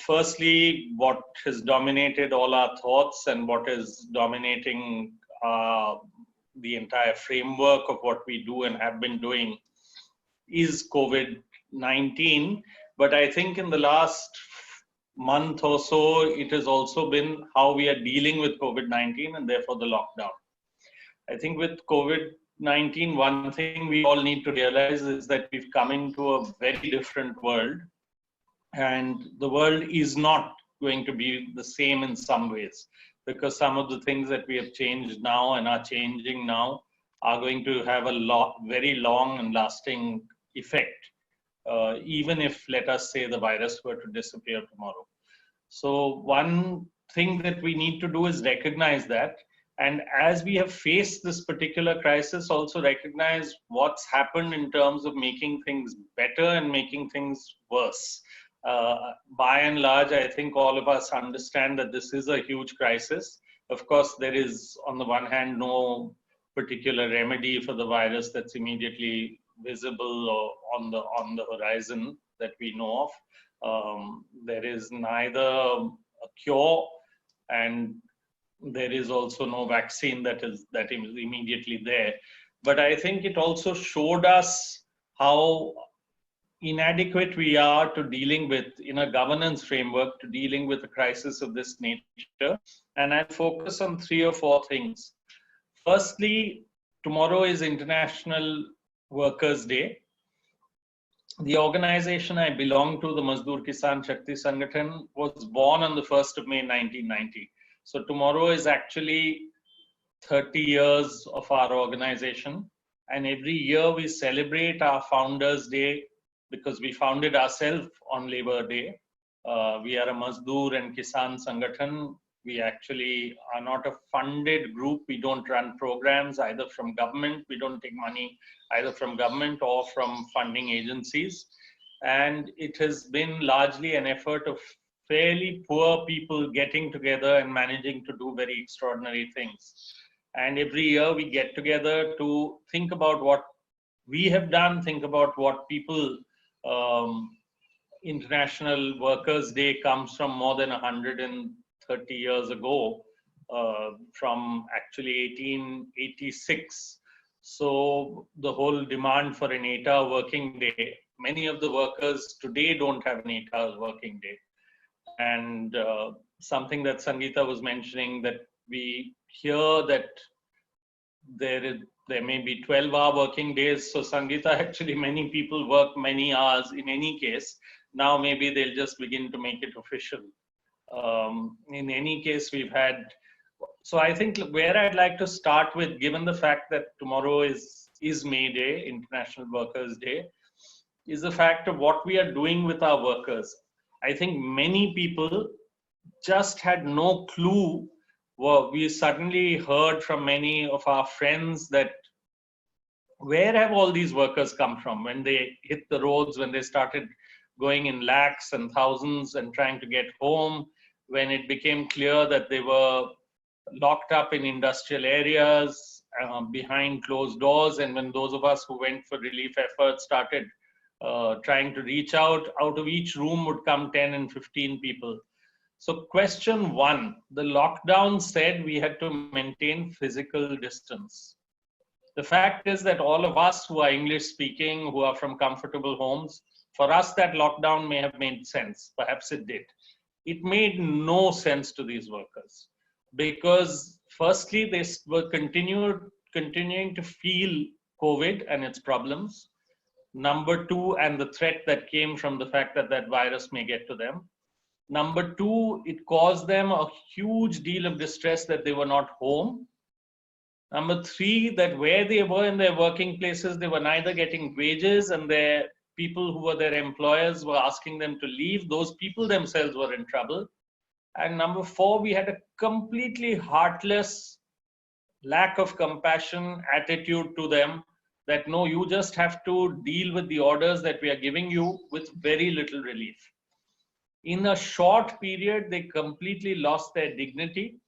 Firstly, what has dominated all our thoughts and what is dominating the entire framework of what we do and have been doing is COVID-19. But I think in the last month or so, it has also been how we are dealing with COVID-19 and therefore the lockdown. I think with COVID-19, one thing we all need to realize is that we've come into a very different world, and the world is not going to be the same in some ways, because some of the things that we have changed now and are changing now are going to have a very long and lasting effect, even if, let us say, the virus were to disappear tomorrow. So one thing that we need to do is recognize that. And as we have faced this particular crisis, also recognize what's happened in terms of making things better and making things worse. By and large, I think all of us understand that this is a huge crisis. Of course, there is, on the one hand, no particular remedy for the virus that's immediately visible or on the horizon that we know of. There is neither a cure, and there is also no vaccine that is immediately there. But I think it also showed us how inadequate we are to dealing with, in a governance framework, to dealing with a crisis of this nature. And I'll focus on 3 or 4 things. Firstly, tomorrow is International Workers' Day. The organization I belong to, the Mazdoor Kisan Shakti Sangathan, was born on the 1st of May 1990. So tomorrow is actually 30 years of our organization. And every year we celebrate our Founders' Day because we founded ourselves on Labor Day. We are a Mazdoor and Kisan Sangathan. We actually are not a funded group. We don't run programs either from government. We don't take money either from government or from funding agencies. And it has been largely an effort of fairly poor people getting together and managing to do very extraordinary things. And every year we get together to think about what we have done, think about what people, International Workers' Day comes from more than 130 years ago, from actually 1886. So the whole demand for an 8-hour working day, many of the workers today don't have an 8-hour working day. And something that Sangeeta was mentioning, that we hear that there may be 12-hour working days. So Sangeeta, actually many people work many hours in any case. Now maybe they'll just begin to make it official. In any case, we've had, so I think where I'd like to start with, given the fact that tomorrow is May Day, International Workers' Day, is the fact of what we are doing with our workers. I think many people just had no clue. Well, we suddenly heard from many of our friends that where have all these workers come from when they hit the roads, when they started going in lakhs and thousands and trying to get home, when it became clear that they were locked up in industrial areas behind closed doors, and when those of us who went for relief efforts started trying to reach out of each room would come 10 and 15 people. So question 1, the lockdown said we had to maintain physical distance. The fact is that all of us who are English speaking, who are from comfortable homes, for us that lockdown may have made sense. Perhaps it did. It made no sense to these workers because firstly, they were continuing to feel COVID and its problems. Number 2, and the threat that came from the fact that that virus may get to them. Number 2, it caused them a huge deal of distress that they were not home. Number 3, that where they were in their working places, they were neither getting wages, and their people who were their employers were asking them to leave. Those people themselves were in trouble. And number 4, we had a completely heartless, lack of compassion attitude to them, that no, you just have to deal with the orders that we are giving you with very little relief. In a short period, they completely lost their dignity.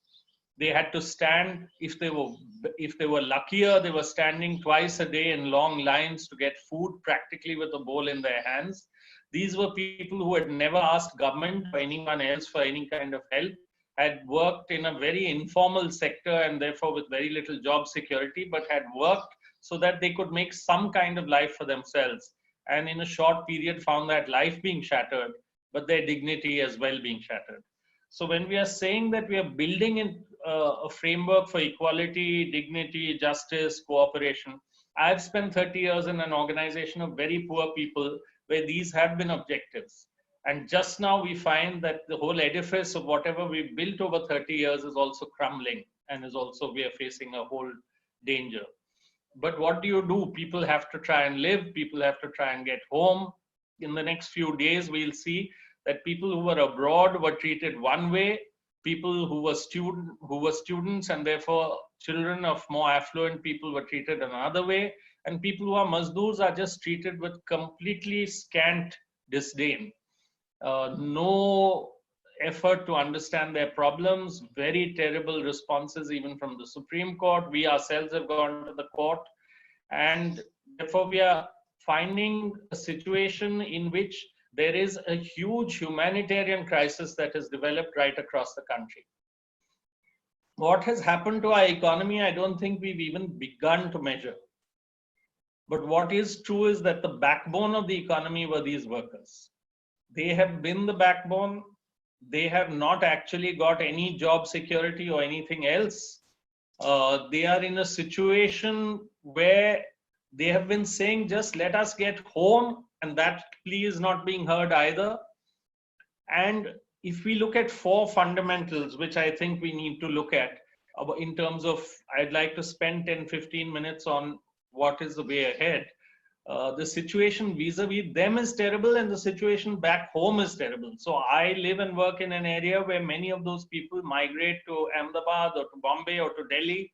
They had to stand, if they were luckier, they were standing twice a day in long lines to get food, practically with a bowl in their hands. These were people who had never asked government or anyone else for any kind of help, had worked in a very informal sector and therefore with very little job security, but had worked so that they could make some kind of life for themselves. And in a short period found that life being shattered, but their dignity as well being shattered. So when we are saying that we are building in a framework for equality, dignity, justice, cooperation, I've spent 30 years in an organization of very poor people where these have been objectives. And just now we find that the whole edifice of whatever we built over 30 years is also crumbling and is also, we are facing a whole danger. But what do you do? People have to try and live. People have to try and get home. In the next few days, we'll see that people who were abroad were treated one way. People who were students and therefore children of more affluent people were treated another way. And people who are mazdoors are just treated with completely scant disdain. No effort to understand their problems, very terrible responses even from the Supreme Court. We ourselves have gone to the court, and therefore we are finding a situation in which there is a huge humanitarian crisis that has developed right across the country. What has happened to our economy, I don't think we've even begun to measure. But what is true is that the backbone of the economy were these workers. They have been the backbone. They have not actually got any job security or anything else. They are in a situation where they have been saying, just let us get home, and that plea is not being heard either. And if we look at four fundamentals, which I think we need to look at in terms of, I'd like to spend 10-15 minutes on what is the way ahead. The situation vis-a-vis them is terrible and the situation back home is terrible. So I live and work in an area where many of those people migrate to Ahmedabad or to Bombay or to Delhi.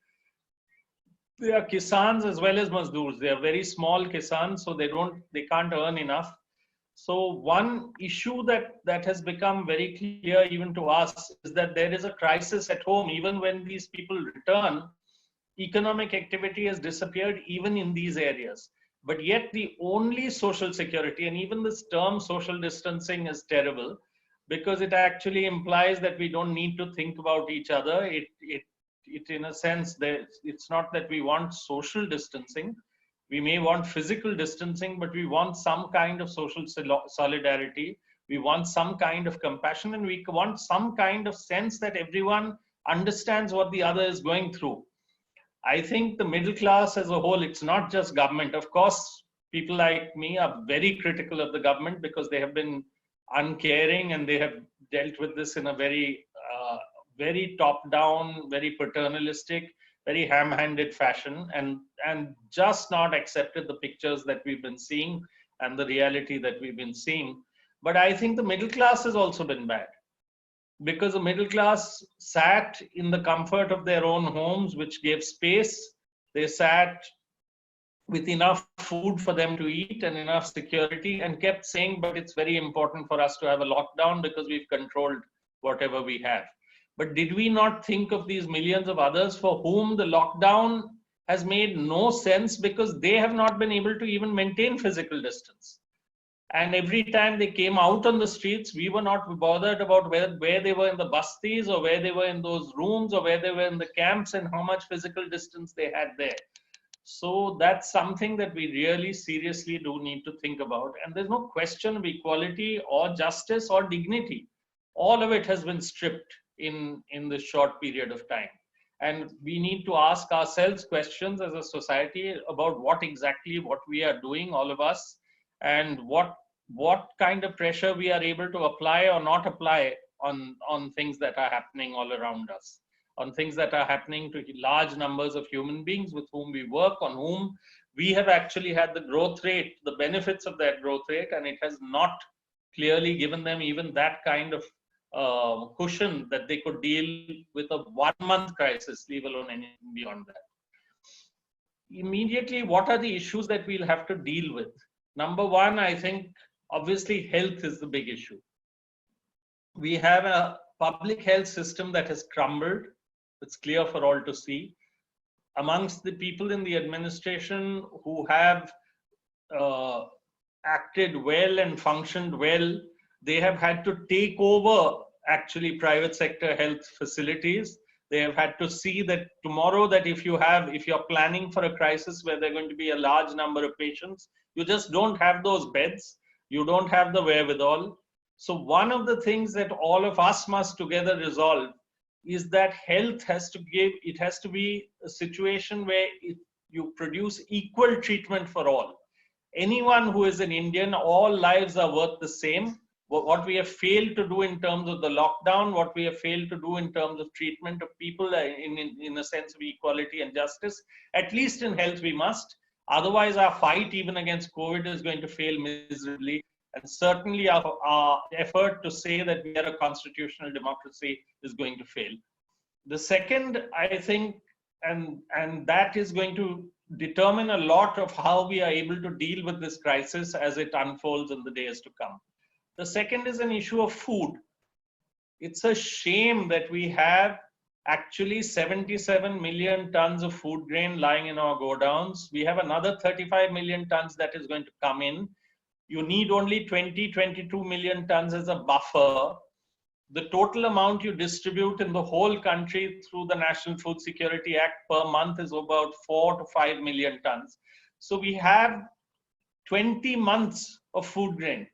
They are kisans as well as mazdoors. They are very small kisans, so they can't earn enough. So one issue that has become very clear even to us is that there is a crisis at home. Even when these people return, economic activity has disappeared even in these areas. But yet the only social security, and even this term social distancing is terrible because it actually implies that we don't need to think about each other. It in a sense, it's not that we want social distancing. We may want physical distancing, but we want some kind of social solidarity. We want some kind of compassion, and we want some kind of sense that everyone understands what the other is going through. I think the middle class as a whole, it's not just government. Of course, people like me are very critical of the government because they have been uncaring and they have dealt with this in a very, very top-down, very paternalistic, very ham-handed fashion, and just not accepted the pictures that we've been seeing and the reality that we've been seeing. But I think the middle class has also been bad, because the middle class sat in the comfort of their own homes, which gave space. They sat with enough food for them to eat and enough security, and kept saying, but it's very important for us to have a lockdown because we've controlled whatever we have. But did we not think of these millions of others for whom the lockdown has made no sense because they have not been able to even maintain physical distance? And every time they came out on the streets, we were not bothered about where they were in the bastis or where they were in those rooms or where they were in the camps and how much physical distance they had there. So that's something that we really seriously do need to think about. And there's no question of equality or justice or dignity. All of it has been stripped in this short period of time. And we need to ask ourselves questions as a society about what we are doing, all of us, and what kind of pressure we are able to apply or not apply on things that are happening all around us, on things that are happening to large numbers of human beings with whom we work, on whom we have actually had the growth rate, the benefits of that growth rate, and it has not clearly given them even that kind of cushion that they could deal with a 1-month crisis, leave alone anything beyond that. Immediately, what are the issues that we'll have to deal with? Number one, I think, obviously, health is the big issue. We have a public health system that has crumbled. It's clear for all to see. Amongst the people in the administration who have acted well and functioned well, they have had to take over actually private sector health facilities. They have had to see that tomorrow, that if you're planning for a crisis where there are going to be a large number of patients, you just don't have those beds. You don't have the wherewithal. So one of the things that all of us must together resolve is that health has to be a situation where you produce equal treatment for all. Anyone who is an Indian, all lives are worth the same. What we have failed to do in terms of the lockdown, what we have failed to do in terms of treatment of people in a sense of equality and justice, at least in health we must. Otherwise, our fight even against COVID is going to fail miserably. And certainly our effort to say that we are a constitutional democracy is going to fail. The second, I think, and that is going to determine a lot of how we are able to deal with this crisis as it unfolds in the days to come. The second is an issue of food. It's a shame that we have actually 77 million tons of food grain lying in our godowns. We have another 35 million tons that is going to come in. You need only 22 million tons as a buffer. The total amount you distribute in the whole country through the National Food Security Act per month is about 4 to 5 million tons. So we have 20 months of food grain.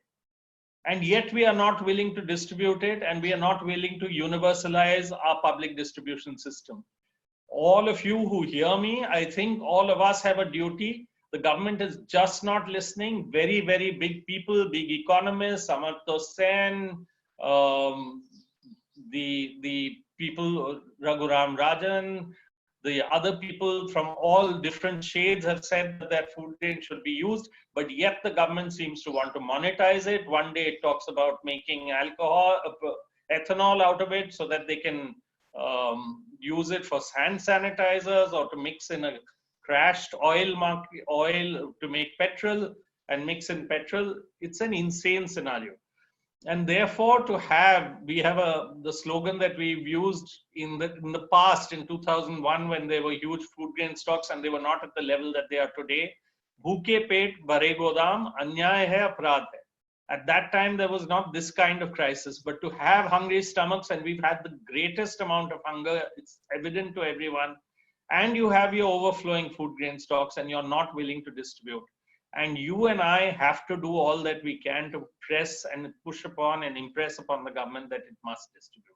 And yet we are not willing to distribute it, and we are not willing to universalize our public distribution system. All of you who hear me, I think all of us have a duty. The government is just not listening. Very, very big people, big economists, Amartya Sen, the people, Raghuram Rajan, the other people from all different shades have said that food grain should be used, but yet the government seems to want to monetize it. One day it talks about making ethanol out of it so that they can use it for hand sanitizers or to mix in a crashed oil to make petrol and mix in petrol. It's an insane scenario. And therefore, we have the slogan that we've used in the past, in 2001, when there were huge food grain stocks and they were not at the level that they are today. Bhuke pet bhare godam, anyay hai, apradh hai. At that time, there was not this kind of crisis, but to have hungry stomachs, and we've had the greatest amount of hunger, it's evident to everyone, and you have your overflowing food grain stocks and you're not willing to distribute. And you and I have to do all that we can to press and push upon and impress upon the government that it must distribute.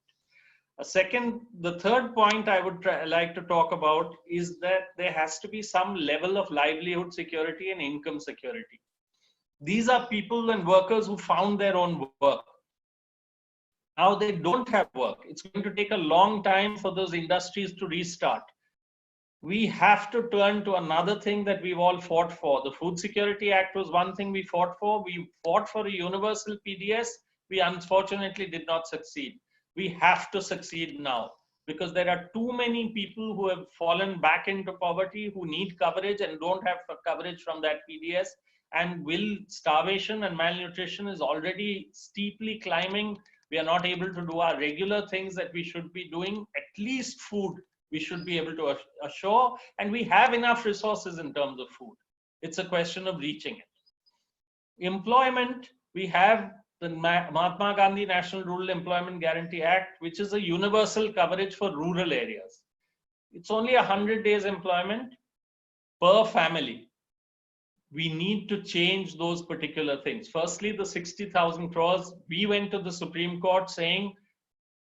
The third point I would like to talk about is that there has to be some level of livelihood security and income security. These are people and workers who found their own work. Now they don't have work. It's going to take a long time for those industries to restart. We have to turn to another thing that we've all fought for. The Food Security Act was one thing we fought for. We fought for a universal PDS. We unfortunately did not succeed. We have to succeed now, because there are too many people who have fallen back into poverty, who need coverage and don't have coverage from that PDS. And starvation and malnutrition is already steeply climbing. We are not able to do our regular things that we should be doing. At least food we should be able to assure, and we have enough resources in terms of food. It's a question of reaching it. Employment, we have the Mahatma Gandhi National Rural Employment Guarantee Act, which is a universal coverage for rural areas. It's only 100 days employment per family. We need to change those particular things. Firstly, the 60,000 crores, we went to the Supreme Court saying,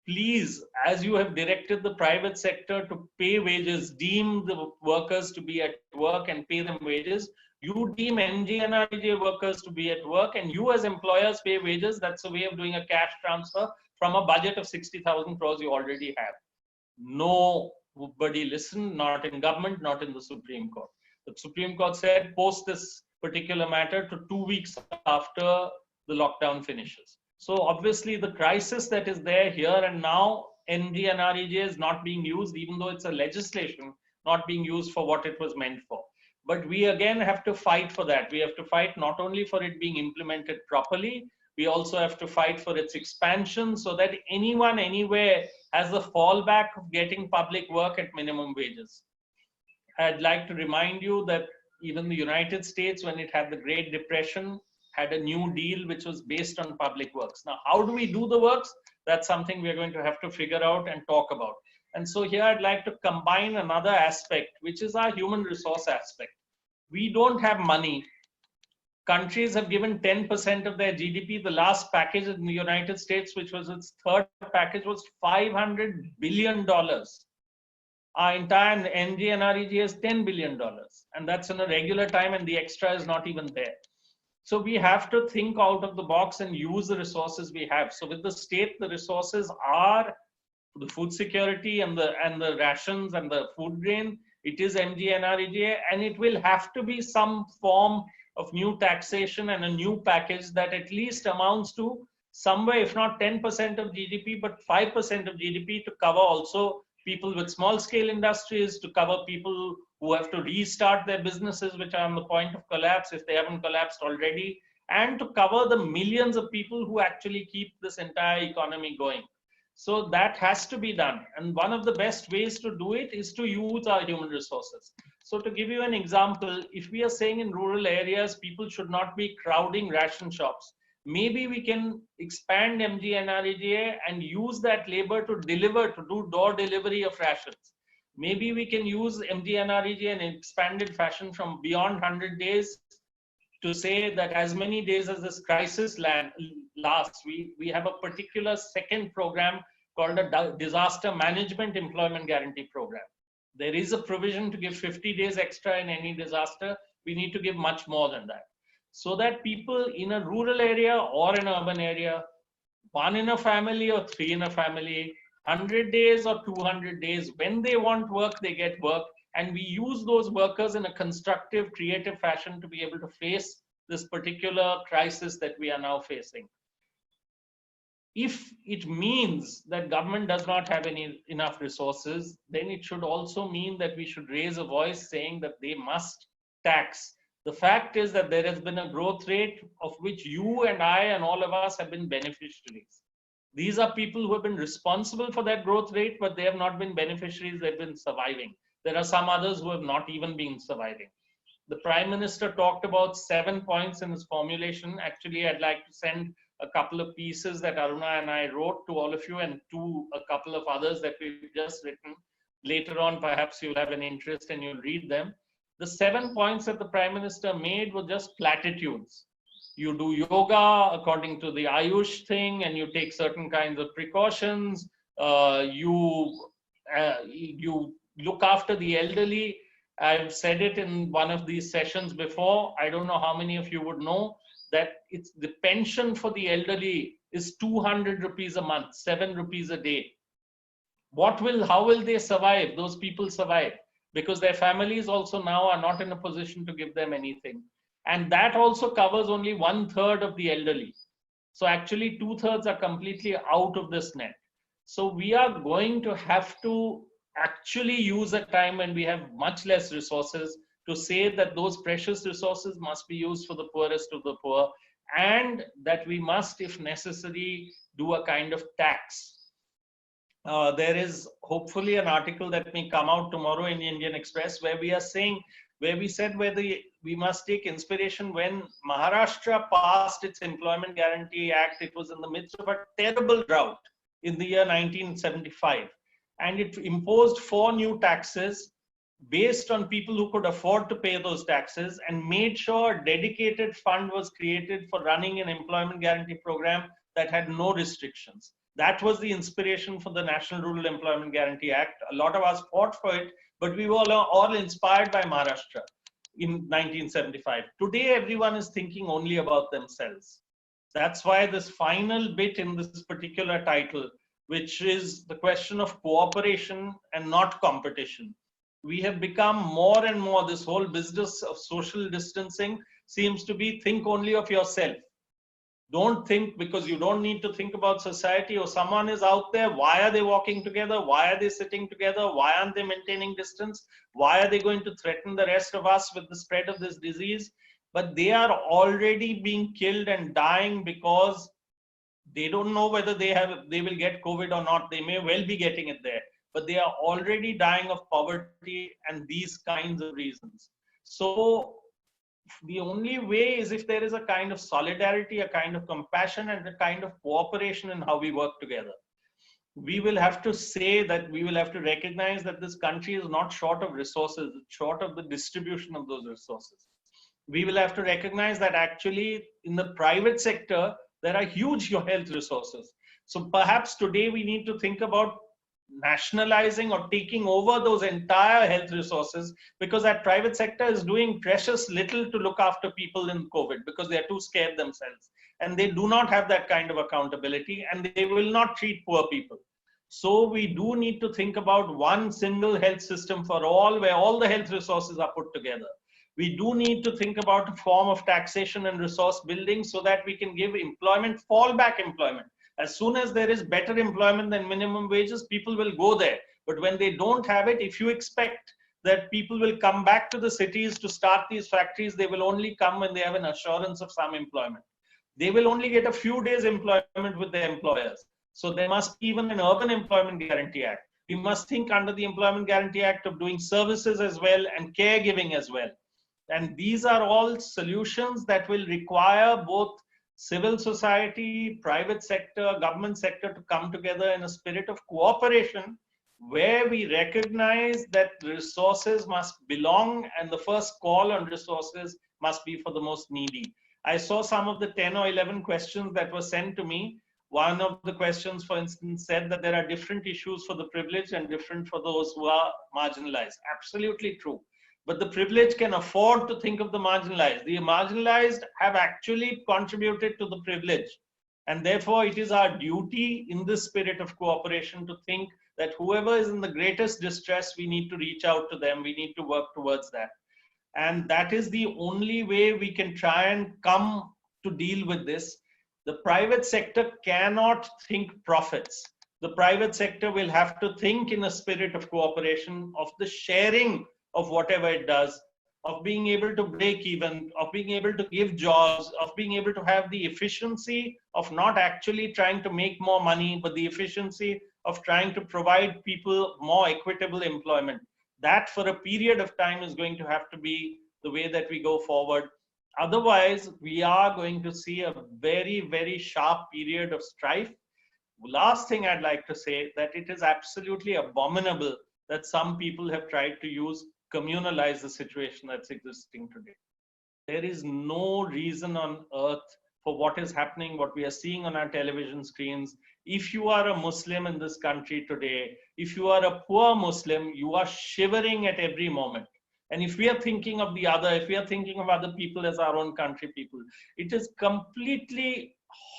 please, as you have directed the private sector to pay wages, deem the workers to be at work and pay them wages, you deem NGNREJ workers to be at work, and you as employers pay wages. That's a way of doing a cash transfer from a budget of 60,000 crores you already have. Nobody listened, not in government, not in the Supreme Court. The Supreme Court said, post this particular matter to 2 weeks after the lockdown finishes. So obviously the crisis that is there here and now, NGNREJ is not being used, even though it's a legislation, not being used for what it was meant for. But we again have to fight for that. We have to fight not only for it being implemented properly, we also have to fight for its expansion so that anyone, anywhere has the fallback of getting public work at minimum wages. I'd like to remind you that even the United States, when it had the Great Depression, had a new deal which was based on public works. Now, how do we do the works? That's something we're going to have to figure out and talk about. And so here I'd like to combine another aspect, which is our human resource aspect. We don't have money. Countries have given 10% of their GDP. The last package in the United States, which was its third package, was $500 billion. Our entire NGNREG is $10 billion. And that's in a regular time, and the extra is not even there. So we have to think out of the box and use the resources we have. So with the state, the resources are the food security and the rations and the food grain. It is MGNREGA, and it will have to be some form of new taxation and a new package that at least amounts to somewhere, if not 10% of GDP, but 5% of GDP, to cover also people with small scale industries, to cover people who have to restart their businesses which are on the point of collapse if they haven't collapsed already, and to cover the millions of people who actually keep this entire economy going. So that has to be done. And one of the best ways to do it is to use our human resources. So to give you an example, if we are saying in rural areas, people should not be crowding ration shops, maybe we can expand MGNREGA and use that labor to deliver, to do door delivery of rations. Maybe we can use MGNREGA in an expanded fashion from beyond 100 days to say that as many days as this crisis lasts, we have a particular second program called a Disaster Management Employment Guarantee Program. There is a provision to give 50 days extra in any disaster. We need to give much more than that, so that people in a rural area or an urban area, one in a family or three in a family, 100 days or 200 days, when they want work, they get work. And we use those workers in a constructive, creative fashion to be able to face this particular crisis that we are now facing. If it means that government does not have enough resources, then it should also mean that we should raise a voice saying that they must tax. The fact is that there has been a growth rate of which you and I and all of us have been beneficiaries. These are people who have been responsible for that growth rate, but they have not been beneficiaries, they've been surviving. There are some others who have not even been surviving. The Prime Minister talked about 7 points in his formulation. Actually, I'd like to send a couple of pieces that Aruna and I wrote to all of you, and a couple of others that we've just written. Later on, perhaps you'll have an interest and you'll read them. The 7 points that the Prime Minister made were just platitudes. You do yoga according to the Ayush thing, and you take certain kinds of precautions. You look after the elderly. I've said it in one of these sessions before. I don't know how many of you would know that it's the pension for the elderly is 200 rupees a month, 7 rupees a day. How will they survive? Those people survive because their families also now are not in a position to give them anything. And that also covers only 1/3 of the elderly. So actually 2/3 are completely out of this net. So we are going to have to actually use a time when we have much less resources to say that those precious resources must be used for the poorest of the poor, and that we must, if necessary, do a kind of tax. There is hopefully an article that may come out tomorrow in the Indian Express where we said we must take inspiration when Maharashtra passed its Employment Guarantee Act. It was in the midst of a terrible drought in the year 1975. And it imposed 4 new taxes based on people who could afford to pay those taxes, and made sure a dedicated fund was created for running an employment guarantee program that had no restrictions. That was the inspiration for the National Rural Employment Guarantee Act. A lot of us fought for it, but we were all inspired by Maharashtra in 1975. Today, everyone is thinking only about themselves. That's why this final bit in this particular title, which is the question of cooperation and not competition. We have become more and more, this whole business of social distancing seems to be think only of yourself. Don't think, because you don't need to think about society, or someone is out there. Why are they walking together? Why are they sitting together? Why aren't they maintaining distance? Why are they going to threaten the rest of us with the spread of this disease? But they are already being killed and dying because they don't know whether they will get COVID or not. They may well be getting it there, but they are already dying of poverty and these kinds of reasons. So the only way is if there is a kind of solidarity, a kind of compassion, and a kind of cooperation in how we work together. We will have to say that we will have to recognize that this country is not short of resources, it's short of the distribution of those resources. We will have to recognize that actually in the private sector, there are huge health resources. So perhaps today we need to think about nationalizing or taking over those entire health resources, because that private sector is doing precious little to look after people in COVID because they are too scared themselves. And they do not have that kind of accountability, and they will not treat poor people. So we do need to think about one single health system for all, where all the health resources are put together. We do need to think about a form of taxation and resource building so that we can give employment, fallback employment. As soon as there is better employment than minimum wages, people will go there. But when they don't have it, if you expect that people will come back to the cities to start these factories, they will only come when they have an assurance of some employment. They will only get a few days employment with their employers. So there must be even an Urban Employment Guarantee Act. We must think under the Employment Guarantee Act of doing services as well and caregiving as well. And these are all solutions that will require both civil society, private sector, government sector to come together in a spirit of cooperation, where we recognize that resources must belong and the first call on resources must be for the most needy. I saw some of the 10 or 11 questions that were sent to me. One of the questions, for instance, said that there are different issues for the privileged and different for those who are marginalized. Absolutely true. But the privileged can afford to think of the marginalized. The marginalized have actually contributed to the privilege. And therefore, it is our duty in this spirit of cooperation to think that whoever is in the greatest distress, we need to reach out to them. We need to work towards that. And that is the only way we can try and come to deal with this. The private sector cannot think profits. The private sector will have to think in a spirit of cooperation, of the sharing of whatever it does, of being able to break even, of being able to give jobs, of being able to have the efficiency of not actually trying to make more money, but the efficiency of trying to provide people more equitable employment. That for a period of time is going to have to be the way that we go forward. Otherwise, we are going to see a very, very sharp period of strife. Last thing I'd like to say, that it is absolutely abominable that some people have tried to communalize the situation that's existing today. There is no reason on earth for what is happening, what we are seeing on our television screens. If you are a Muslim in this country today, if you are a poor Muslim, you are shivering at every moment. And if we are thinking of the other, if we are thinking of other people as our own country people, it is completely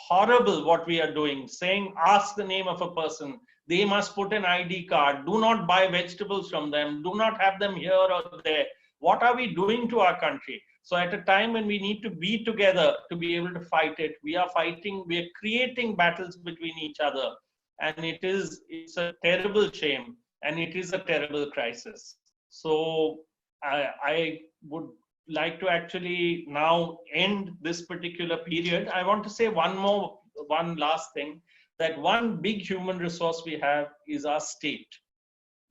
horrible what we are doing, saying, ask the name of a person. They must put an ID card. Do not buy vegetables from them. Do not have them here or there. What are we doing to our country? So at a time when we need to be together to be able to fight it, we are fighting, we are creating battles between each other. And it's a terrible shame, and it is a terrible crisis. So I would like to actually now end this particular period. I want to say one last thing, that one big human resource we have is our state,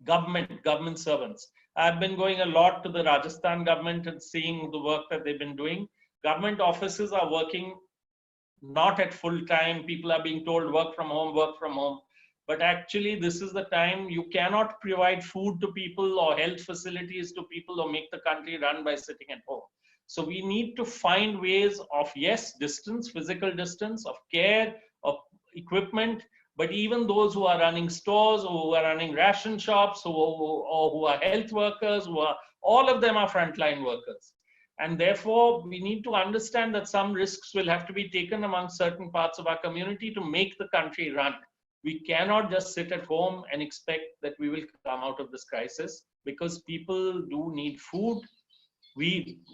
government servants. I've been going a lot to the Rajasthan government and seeing the work that they've been doing. Government offices are working not at full time. People are being told work from home. But actually, this is the time. You cannot provide food to people or health facilities to people or make the country run by sitting at home. So we need to find ways of, yes, distance, physical distance, of care, of equipment, but even those who are running stores, or who are running ration shops, or who are health workers, all of them are frontline workers. And therefore, we need to understand that some risks will have to be taken among certain parts of our community to make the country run. We cannot just sit at home and expect that we will come out of this crisis, because people do need food.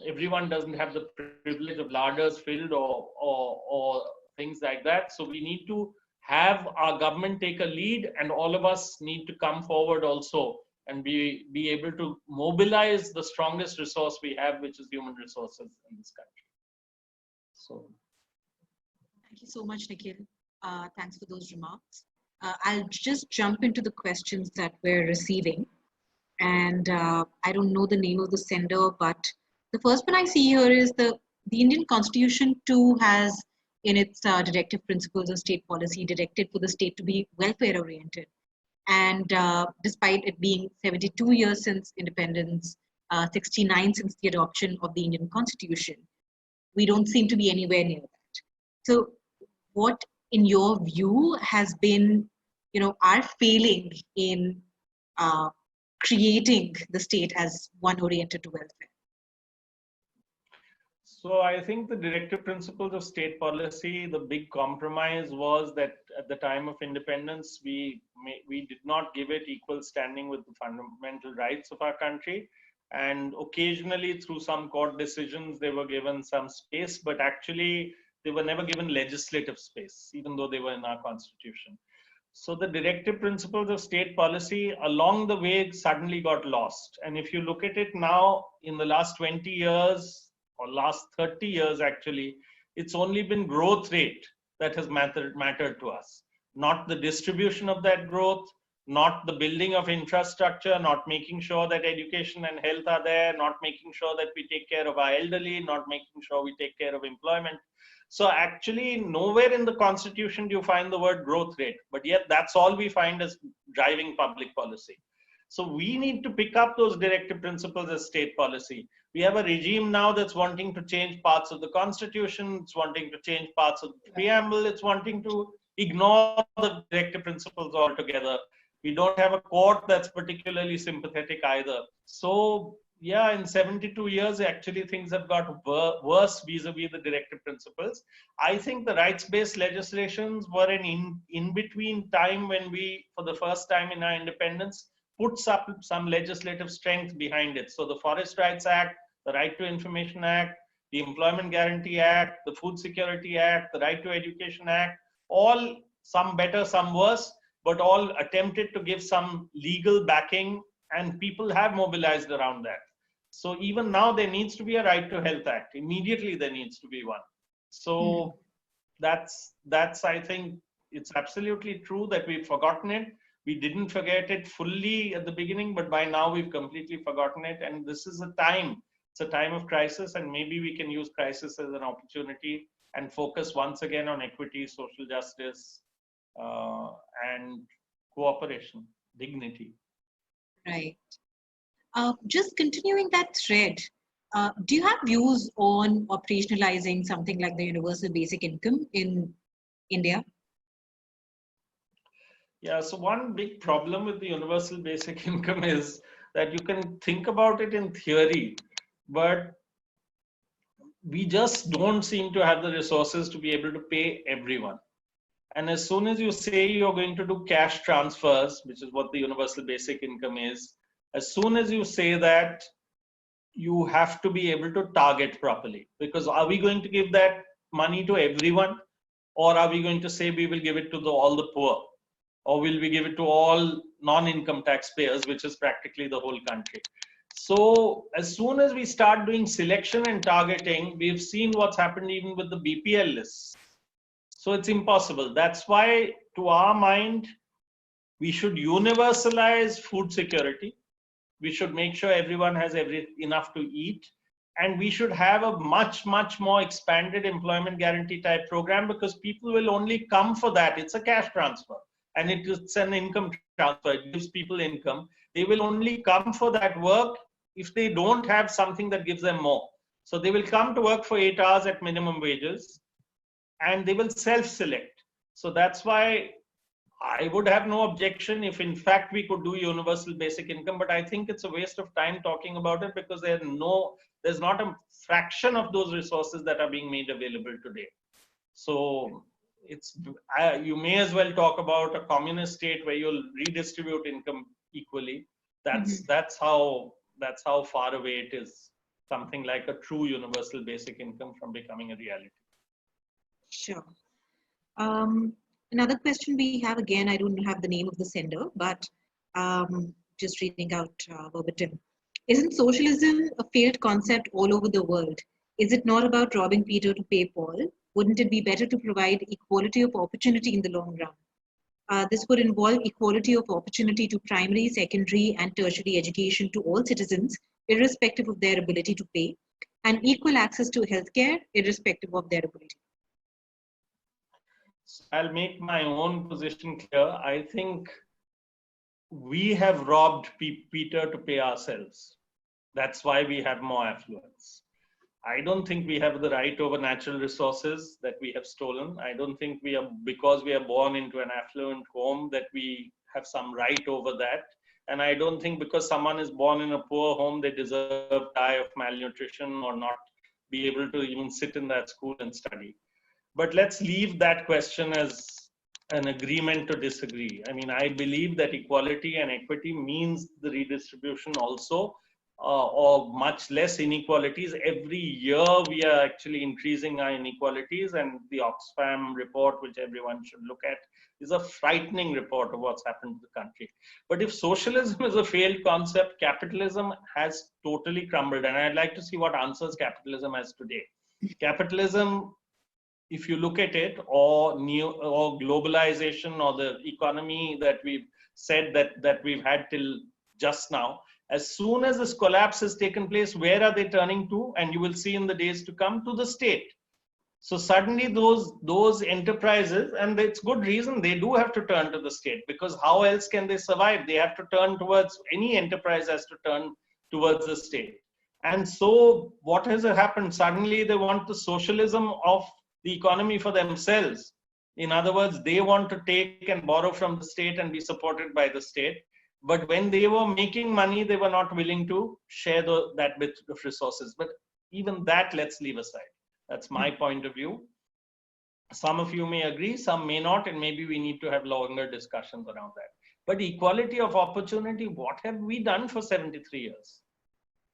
Everyone doesn't have the privilege of larders filled or things like that. So we need to have our government take a lead, and all of us need to come forward also and be able to mobilize the strongest resource we have, which is human resources in this country. So, thank you so much, Nikhil. Thanks for those remarks. I'll just jump into the questions that we're receiving. And I don't know the name of the sender, but The first one I see here is the Indian Constitution too has in its directive principles of state policy directed for the state to be welfare oriented. And despite it being 72 years since independence, 69 since the adoption of the Indian Constitution, we don't seem to be anywhere near that. So what, in your view, has been, our failing in creating the state as one oriented to welfare? So I think the directive principles of state policy, the big compromise was that at the time of independence, we did not give it equal standing with the fundamental rights of our country. And occasionally through some court decisions, they were given some space, but actually they were never given legislative space, even though they were in our constitution. So the directive principles of state policy along the way suddenly got lost. And if you look at it now, in the last 20 years, or last 30 years actually, it's only been growth rate that has mattered to us, not the distribution of that growth, not the building of infrastructure, not making sure that education and health are there, not making sure that we take care of our elderly, not making sure we take care of employment. So actually nowhere in the constitution do you find the word growth rate, but yet that's all we find as driving public policy. So we need to pick up those directive principles as state policy. We have a regime now that's wanting to change parts of the constitution, it's wanting to change parts of the preamble, it's wanting to ignore the directive principles altogether. We don't have a court that's particularly sympathetic either. So yeah, in 72 years, actually things have got worse vis-a-vis the directive principles. I think the rights-based legislations were an in-between time when we, for the first time in our independence, put some legislative strength behind it. So the Forest Rights Act, the Right to Information Act, the Employment Guarantee Act, the Food Security Act, the Right to Education Act, all some better, some worse, but all attempted to give some legal backing, and people have mobilized around that. So even now there needs to be a Right to Health Act. Immediately there needs to be one. So that's I think it's absolutely true that we've forgotten it. We didn't forget it fully at the beginning, but by now we've completely forgotten it. And this is it's a time of crisis, and maybe we can use crisis as an opportunity and focus once again on equity, social justice, and cooperation, dignity. Right. Just continuing that thread, do you have views on operationalizing something like the universal basic income in India? Yeah, so one big problem with the universal basic income is that you can think about it in theory, but we just don't seem to have the resources to be able to pay everyone. And as soon as you say you're going to do cash transfers, which is what the universal basic income is, as soon as you say that, you have to be able to target properly. Because are we going to give that money to everyone? Or are we going to say we will give it to all the poor? Or will we give it to all non-income taxpayers, which is practically the whole country? So as soon as we start doing selection and targeting, we've seen what's happened even with the BPL lists. So it's impossible. That's why, to our mind, we should universalize food security. We should make sure everyone has enough to eat. And we should have a much, much more expanded employment guarantee type program, because people will only come for that. It's a cash transfer and it's an income transfer. It gives people income. They will only come for that work if they don't have something that gives them more. So they will come to work for 8 hours at minimum wages, and they will self-select. So that's why I would have no objection if in fact we could do universal basic income, but I think it's a waste of time talking about it, because there's not a fraction of those resources that are being made available today. So you may as well talk about a communist state where you'll redistribute income equally. That's how far away it is, something like a true universal basic income, from becoming a reality. Sure. Another question we have, again, I don't have the name of the sender, but just reading out verbatim. Isn't socialism a failed concept all over the world? Is it not about robbing Peter to pay Paul? Wouldn't it be better to provide equality of opportunity in the long run? This would involve equality of opportunity to primary, secondary, and tertiary education to all citizens, irrespective of their ability to pay. and equal access to healthcare irrespective of their ability. I'll make my own position clear. I think we have robbed Peter to pay ourselves. That's why we have more affluence. I don't think we have the right over natural resources that we have stolen. I don't think we are, because we are born into an affluent home, that we have some right over that. And I don't think because someone is born in a poor home, they deserve to die of malnutrition or not be able to even sit in that school and study. But let's leave that question as an agreement to disagree. I mean, I believe that equality and equity means the redistribution also, or much less inequalities. Every year we are actually increasing our inequalities, and the Oxfam report, which everyone should look at, is a frightening report of what's happened to the country. But if socialism is a failed concept, capitalism has totally crumbled. And I'd like to see what answers capitalism has today. Capitalism, if you look at it, or globalization, or the economy that we've said that we've had till just now, as soon as this collapse has taken place, where are they turning to? And you will see in the days to come, to the state. So suddenly those enterprises, and it's good reason they do have to turn to the state, because how else can they survive? They have to turn towards, any enterprise has to turn towards the state. And so what has happened? Suddenly they want the socialism of the economy for themselves. In other words, they want to take and borrow from the state and be supported by the state. But when they were making money, they were not willing to share that bit of resources. But even that, let's leave aside. That's my point of view. Some of you may agree, some may not, and maybe we need to have longer discussions around that. But equality of opportunity, what have we done for 73 years?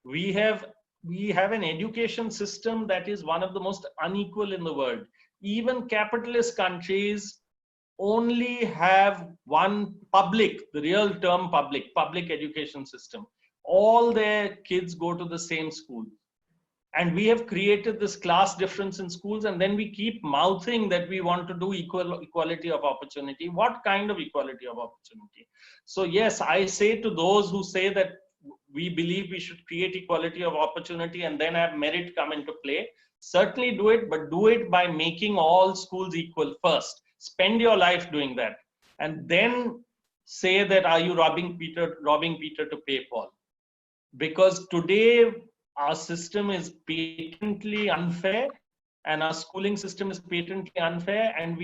We have an education system that is one of the most unequal in the world. Even capitalist countries only have one public, the real term public education system. All their kids go to the same school. And we have created this class difference in schools, and then we keep mouthing that we want to do equality of opportunity. What kind of equality of opportunity? So yes, I say to those who say that we believe we should create equality of opportunity and then have merit come into play, certainly do it, but do it by making all schools equal first. Spend your life doing that. And then say that, are you robbing Peter to pay Paul? Because today our system is patently unfair, and our schooling system is patently unfair, and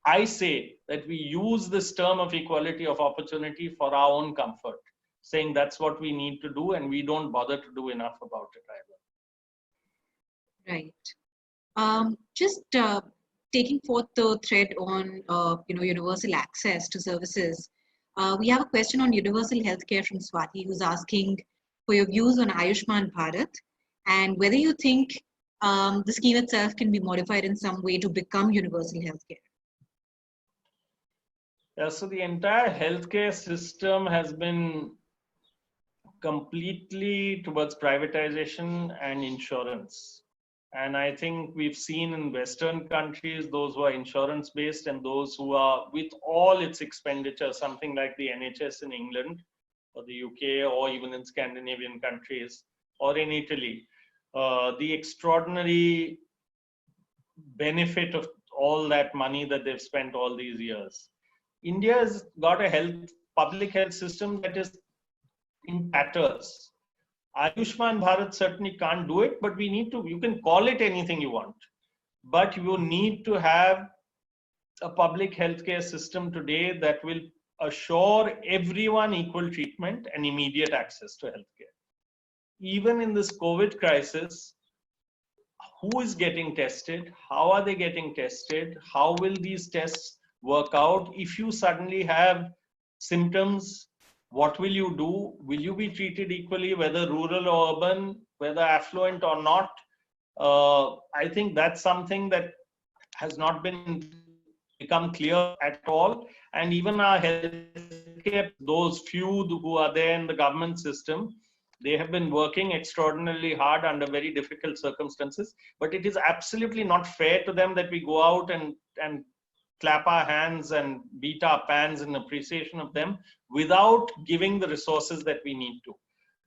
I say that we use this term of equality of opportunity for our own comfort, saying that's what we need to do, and we don't bother to do enough about it either. Right. Just taking forth the thread on universal access to services, we have a question on universal healthcare from Swati, who's asking for your views on Ayushman Bharat and whether you think the scheme itself can be modified in some way to become universal healthcare. Yeah, so the entire healthcare system has been completely towards privatization and insurance. And I think we've seen in Western countries, those who are insurance based and those who are, with all its expenditure, something like the NHS in England or the UK, or even in Scandinavian countries or in Italy, the extraordinary benefit of all that money that they've spent all these years. India has got a public health system that is in tatters. Ayushman Bharat certainly can't do it, but you can call it anything you want. But you need to have a public healthcare system today that will assure everyone equal treatment and immediate access to healthcare. Even in this COVID crisis, who is getting tested? How are they getting tested? How will these tests work out? If you suddenly have symptoms, what will you do? Will you be treated equally, whether rural or urban, whether affluent or not? I think that's something that has not become clear at all. And even our healthcare, those few who are there in the government system, they have been working extraordinarily hard under very difficult circumstances. But it is absolutely not fair to them that we go out and clap our hands and beat our pans in appreciation of them without giving the resources that we need to.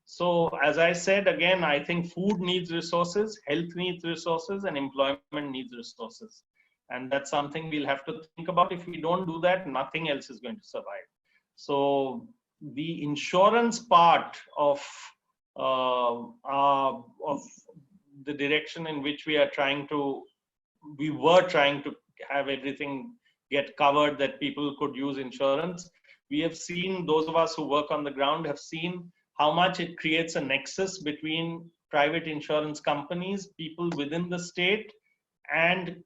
So as I said, again, I think food needs resources, health needs resources, and employment needs resources. And that's something we'll have to think about. If we don't do that, nothing else is going to survive. So the insurance part of the direction in which we were trying to have everything get covered, that people could use insurance. We have seen, those of us who work on the ground have seen how much it creates a nexus between private insurance companies, people within the state, and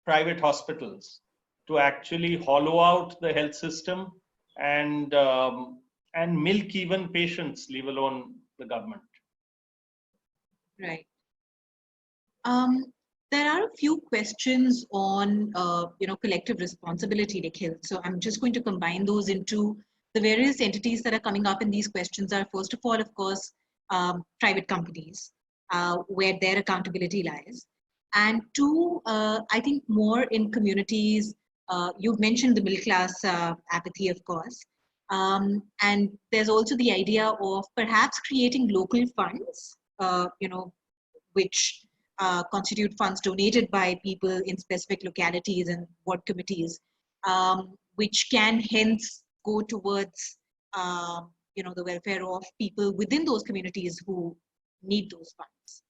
private hospitals to actually hollow out the health system and milk even patients, leave alone the government. Right. Um, there are a few questions on, collective responsibility, Nikhil. So I'm just going to combine those into the various entities that are coming up in these questions are, first of all, of course, private companies, where their accountability lies. And two, I think more in communities, you've mentioned the middle class apathy, of course. And there's also the idea of perhaps creating local funds, which constitute funds donated by people in specific localities and ward committees, which can hence go towards the welfare of people within those communities who need those funds.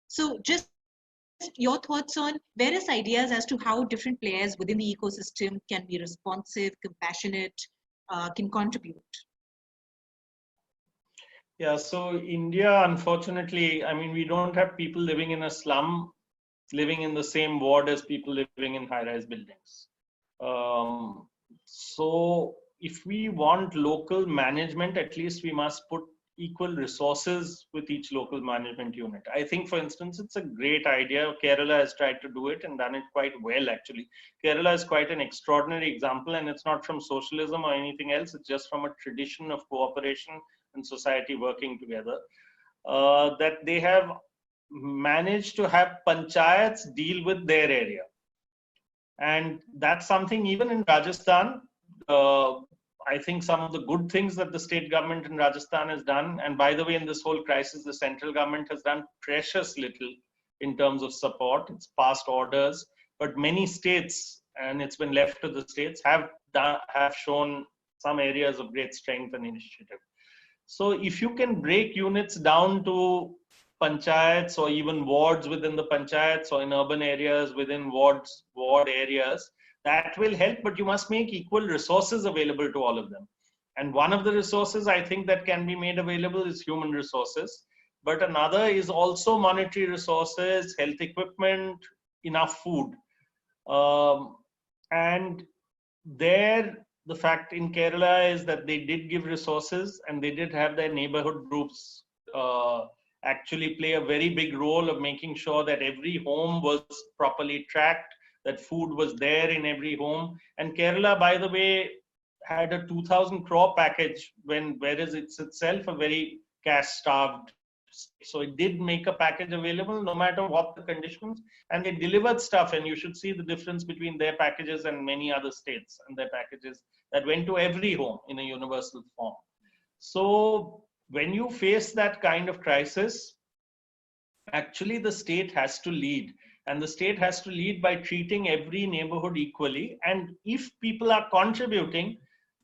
So just your thoughts on various ideas as to how different players within the ecosystem can be responsive, compassionate, can contribute. Yeah, so India, unfortunately, I mean, we don't have people living in a slum, living in the same ward as people living in high-rise buildings. So if we want local management, at least we must put equal resources with each local management unit. I think, for instance, it's a great idea. Kerala has tried to do it and done it quite well, actually. Kerala is quite an extraordinary example, and it's not from socialism or anything else. It's just from a tradition of cooperation and society working together, that they have managed to have panchayats deal with their area. And that's something even in Rajasthan, I think some of the good things that the state government in Rajasthan has done, and by the way, in this whole crisis, the central government has done precious little in terms of support. It's passed orders, but many states, and it's been left to the states, have shown some areas of great strength and initiative. So if you can break units down to panchayats or even wards within the panchayats or in urban areas within ward areas, that will help, but you must make equal resources available to all of them. And one of the resources I think that can be made available is human resources, but another is also monetary resources, health equipment, enough food. And there, the fact in Kerala is that they did give resources, and they did have their neighborhood groups actually play a very big role of making sure that every home was properly tracked, that food was there in every home. And Kerala, by the way, had a 2,000 crore package, whereas it's itself a very cash-starved. So it did make a package available no matter what the conditions, and they delivered stuff. And you should see the difference between their packages and many other states and their packages that went to every home in a universal form. So when you face that kind of crisis, actually the state has to lead. And the state has to lead by treating every neighborhood equally. And if people are contributing,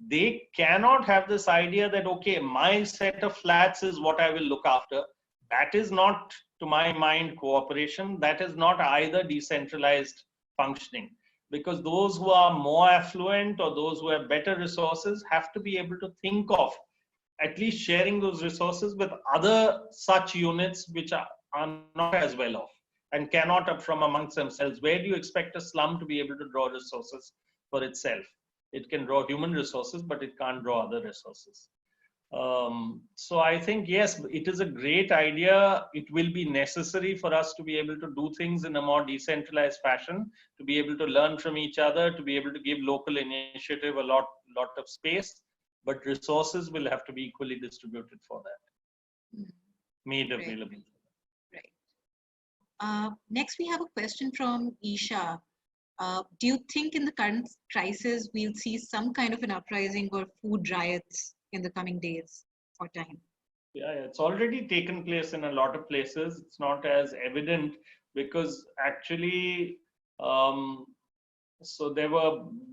they cannot have this idea that, okay, my set of flats is what I will look after. That is not, to my mind, cooperation. That is not either decentralized functioning. Because those who are more affluent or those who have better resources have to be able to think of at least sharing those resources with other such units which are not as well off and cannot up from amongst themselves. Where do you expect a slum to be able to draw resources for itself? It can draw human resources, but it can't draw other resources. So I think, yes, it is a great idea. It will be necessary for us to be able to do things in a more decentralized fashion, to be able to learn from each other, to be able to give local initiative a lot of space, but resources will have to be equally distributed for that, made available. Right. Next, we have a question from Isha. Do you think in the current crisis, we'll see some kind of an uprising or food riots in the coming days or time? Yeah, it's already taken place in a lot of places. It's not as evident because actually, um, so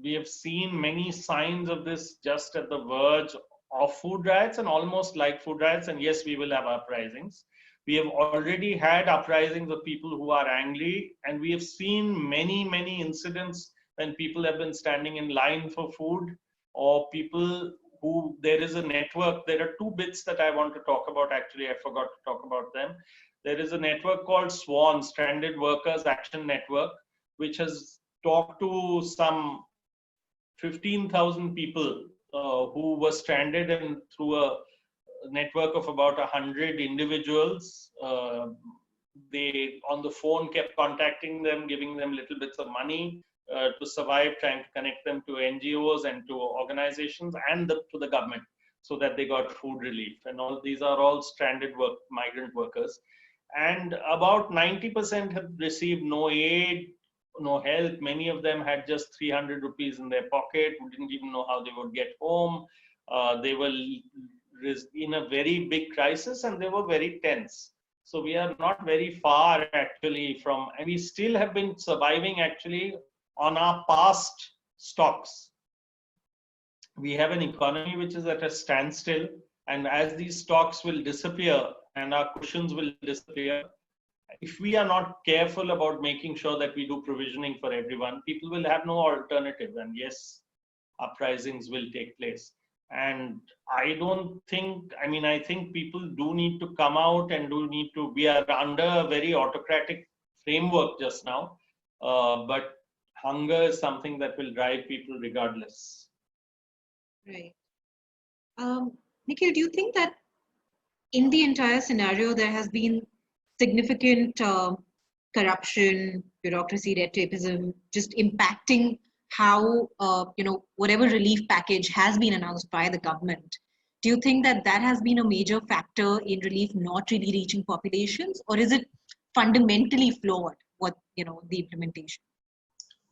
we have seen many signs of this just at the verge of food riots and almost like food riots. And yes, we will have uprisings. We have already had uprisings of people who are angry, and we have seen many incidents when people have been standing in line for food, or people who, there is a network. There are two bits that I want to talk about. Actually, I forgot to talk about them. There is a network called SWAN, Stranded Workers Action Network, which has talked to some 15,000 people who were stranded, and through a network of about 100 individuals. They on the phone kept contacting them, giving them little bits of money to survive, trying to connect them to NGOs and to organizations and to the government so that they got food relief. And all these are all stranded migrant workers. And about 90% have received no aid, no help. Many of them had just 300 rupees in their pocket, who didn't even know how they would get home. They were in a very big crisis and they were very tense. So we are not very far actually from, and we still have been surviving actually on our past stocks. We have an economy which is at a standstill, and as these stocks will disappear and our cushions will disappear, if we are not careful about making sure that we do provisioning for everyone, people will have no alternative. And yes, uprisings will take place. And I don't think, I mean, I think people do need to come out and do need to, we are under a very autocratic framework just now, but hunger is something that will drive people regardless. Right. Nikhil, do you think that in the entire scenario there has been significant corruption, bureaucracy, red tapeism, just impacting how whatever relief package has been announced by the government? Do you think that that has been a major factor in relief not really reaching populations, or is it fundamentally flawed? What the implementation?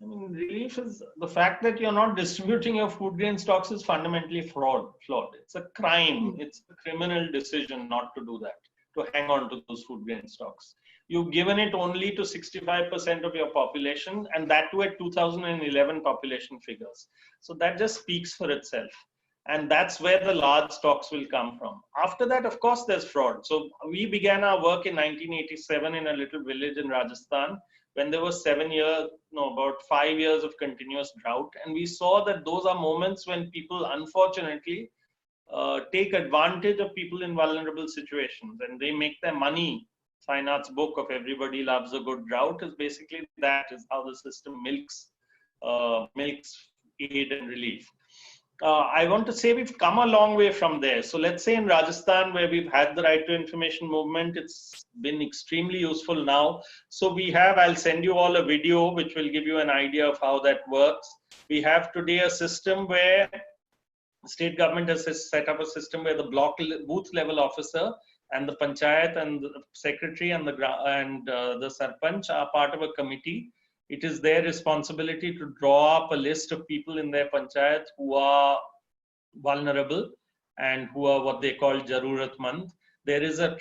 I mean, relief is the fact that you're not distributing your food grain stocks is fundamentally flawed. It's a crime. It's a criminal decision not to do that, to hang on to those food grain stocks. You've given it only to 65% of your population, and that too at 2011 population figures. So that just speaks for itself. And that's where the large stocks will come from. After that, of course, there's fraud. So we began our work in 1987 in a little village in Rajasthan, when there was about 5 years of continuous drought. And we saw that those are moments when people, unfortunately, take advantage of people in vulnerable situations, and they make their money. Fine Arts book of Everybody Loves a Good Drought is basically that, is how the system milks aid and relief. I want to say we've come a long way from there. So let's say in Rajasthan, where we've had the right to information movement, it's been extremely useful now. So we have, I'll send you all a video which will give you an idea of how that works. We have today a system where the state government has set up a system where the booth level officer and the panchayat and the secretary and the sarpanch are part of a committee. It is their responsibility to draw up a list of people in their panchayat who are vulnerable and who are what they call Jaruratmand. There is a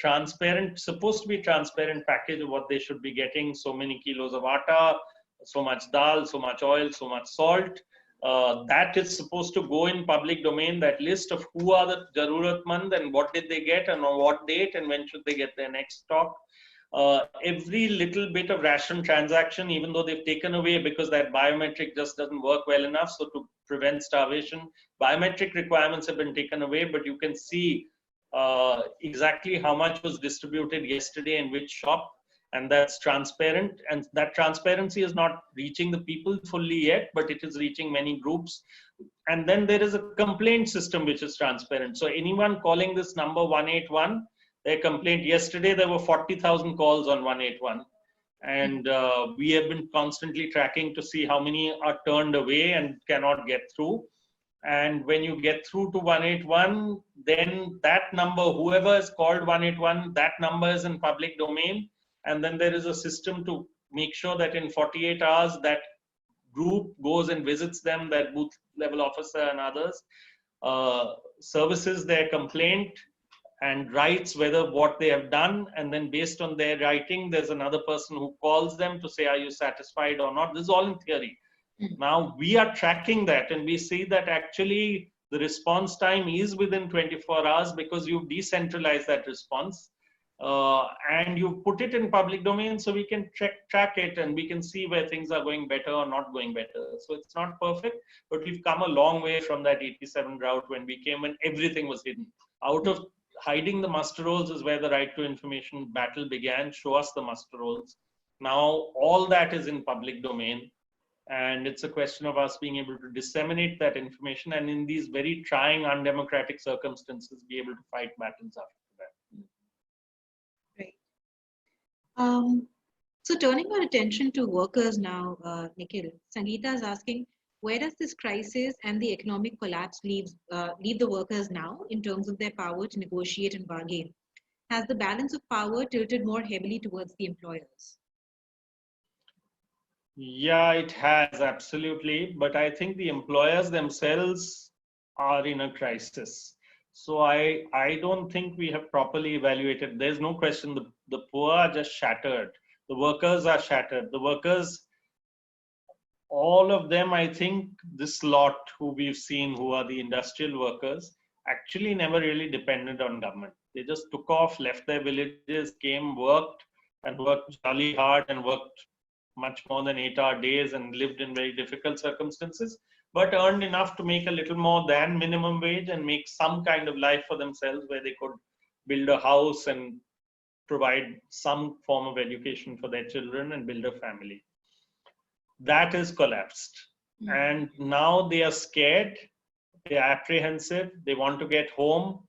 supposed to be transparent package of what they should be getting. So many kilos of atta, so much dal, so much oil, so much salt. That is supposed to go in public domain, that list of who are the Jaruratmand and what did they get and on what date and when should they get their next stock. Every little bit of ration transaction, even though they've taken away because that biometric just doesn't work well enough. So to prevent starvation, biometric requirements have been taken away, but you can see exactly how much was distributed yesterday in which shop. And that's transparent. And that transparency is not reaching the people fully yet, but it is reaching many groups. And then there is a complaint system which is transparent. So anyone calling this number 181, their complaint, yesterday there were 40,000 calls on 181. And we have been constantly tracking to see how many are turned away and cannot get through. And when you get through to 181, then that number, whoever is called 181, that number is in public domain. And then there is a system to make sure that in 48 hours, that group goes and visits them, that booth level officer and others, services their complaint, and writes whether what they have done, and then based on their writing, there's another person who calls them to say, are you satisfied or not? This is all in theory. Now we are tracking that, and we see that actually the response time is within 24 hours because you've decentralized that response. And you put it in public domain so we can track it, and we can see where things are going better or not going better. So it's not perfect, but we've come a long way from that 87 route when we came, when everything was hidden. Out of hiding the muster rolls is where the right to information battle began. Show us the muster rolls. Now all that is in public domain, and it's a question of us being able to disseminate that information, and in these very trying, undemocratic circumstances, be able to fight battles after that. Right. So turning our attention to workers now, Nikhil, Sangeeta is asking, where does this crisis and the economic collapse leave the workers now in terms of their power to negotiate and bargain? Has the balance of power tilted more heavily towards the employers? Yeah, it has, absolutely. But I think the employers themselves are in a crisis. So I don't think we have properly evaluated. There's no question the poor are just shattered. The workers are shattered. The workers, all of them, I think this lot who we've seen, who are the industrial workers, actually never really depended on government. They just took off, left their villages, came, worked, and worked jolly hard, and worked much more than 8-hour days, and lived in very difficult circumstances, but earned enough to make a little more than minimum wage and make some kind of life for themselves, where they could build a house and provide some form of education for their children and build a family. That is collapsed. And now they are scared, they are apprehensive, they want to get home.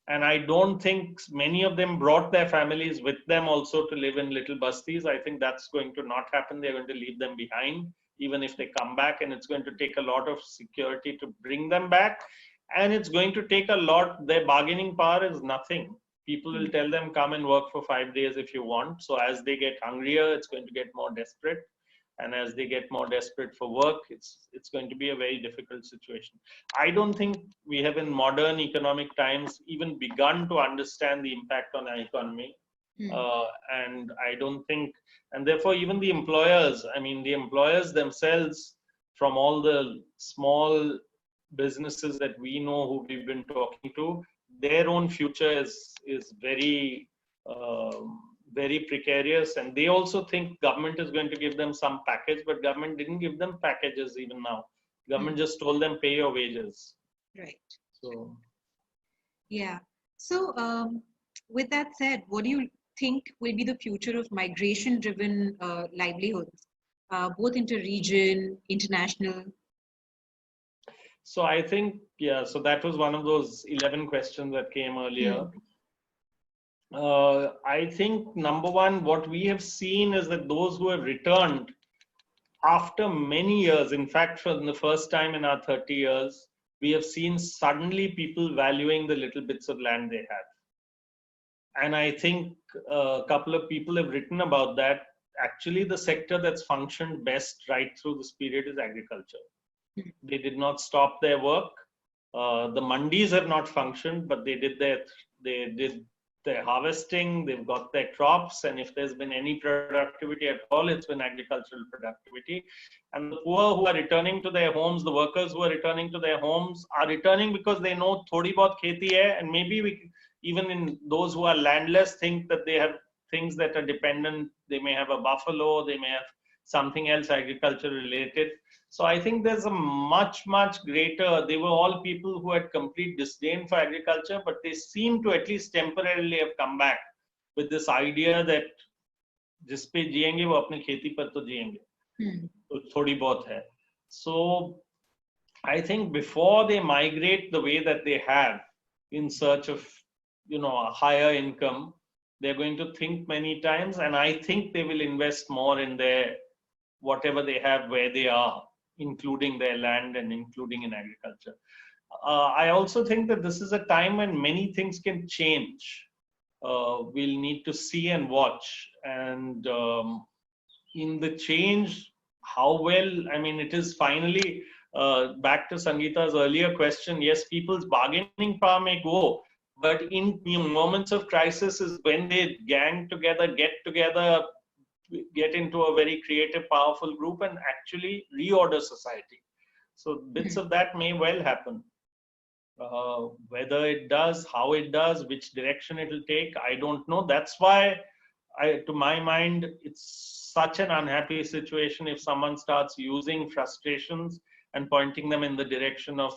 And I don't think many of them brought their families with them also to live in little bastis. I think that's going to not happen. They're going to leave them behind, even if they come back. And it's going to take a lot of security to bring them back. And it's going to take a lot. Their bargaining power is nothing. People will tell them, come and work for 5 days if you want. So as they get hungrier, it's going to get more desperate. And as they get more desperate for work, it's going to be a very difficult situation. I don't think we have in modern economic times even begun to understand the impact on our economy. And I don't think, and therefore even the employers, I mean, the employers themselves, from all the small businesses that we know who we've been talking to, their own future is very, very precarious, and they also think government is going to give them some package, but government didn't give them packages even now. Government just told them pay your wages. Right. So yeah. So with that said, what do you think will be the future of migration-driven livelihoods, both interregion, international? So I think, yeah, so that was one of those 11 questions that came earlier. I think number one, what we have seen is that those who have returned after many years, in fact, for the first time in our 30 years, we have seen suddenly people valuing the little bits of land they have. And I think a couple of people have written about that. Actually, the sector that's functioned best right through this period is agriculture. They did not stop their work. The mandis have not functioned, but they did their harvesting, they've got their crops, and if there's been any productivity at all, it's been agricultural productivity. And the poor who are returning to their homes, the workers who are returning to their homes, are returning because they know thodi bahut kheti hai, and maybe even in those who are landless think that they have things that are dependent. They may have a buffalo, they may have something else agriculture related. So I think there's a much greater, they were all people who had complete disdain for agriculture, but they seem to at least temporarily have come back with this idea that जिस पे जिएंगे वो अपने खेती पर तो जिएंगे, तो थोड़ी बहुत है. So I think before they migrate the way that they have in search of, a higher income, they're going to think many times, and I think they will invest more in their whatever they have where they are, including their land and including in agriculture. I also think that this is a time when many things can change. We'll need to see and watch. And in the change, how well, I mean, it is finally, back to Sangeeta's earlier question, yes, people's bargaining power may go, But in moments of crisis is when they gang together, get together, get into a very creative, powerful group and actually reorder society. So bits of that may well happen. Whether it does, how it does, which direction it will take, I don't know. That's why, to my mind, it's such an unhappy situation if someone starts using frustrations and pointing them in the direction of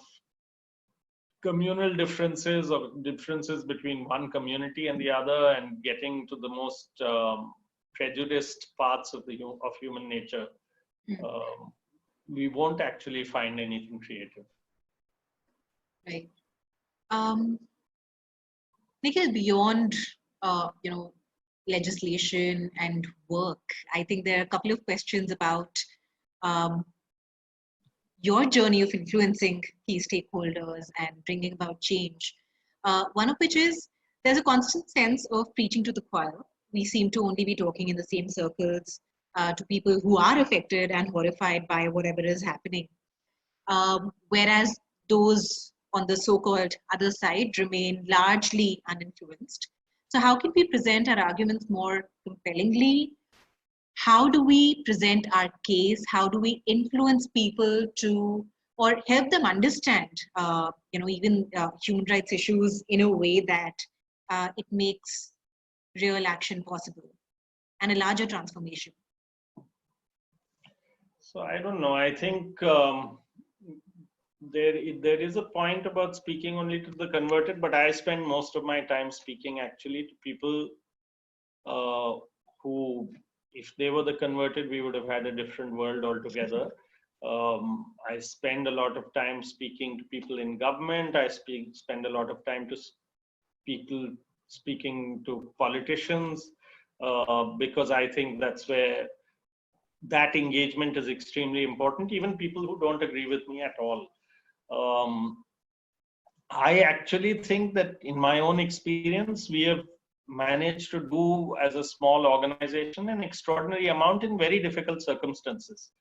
communal differences or differences between one community and the other, and getting to the most prejudiced parts of human nature. We won't actually find anything creative. Right. Nikhil, beyond legislation and work, I think there are a couple of questions about um, your journey of influencing key stakeholders and bringing about change. One of which is there's a constant sense of preaching to the choir. We seem to only be talking in the same circles to people who are affected and horrified by whatever is happening. Whereas those on the so-called other side remain largely uninfluenced. So how can we present our arguments more compellingly? How do we present our case? How do we influence people to, or help them understand, even human rights issues in a way that it makes real action possible and a larger transformation? So I don't know. I think there is a point about speaking only to the converted, but I spend most of my time speaking actually to people who, if they were the converted, we would have had a different world altogether. I spend a lot of time speaking to people in government. I spend a lot of time to people speaking to politicians because I think that's where that engagement is extremely important. Even people who don't agree with me at all. I actually think that in my own experience, we have managed to do as a small organization an extraordinary amount in very difficult circumstances.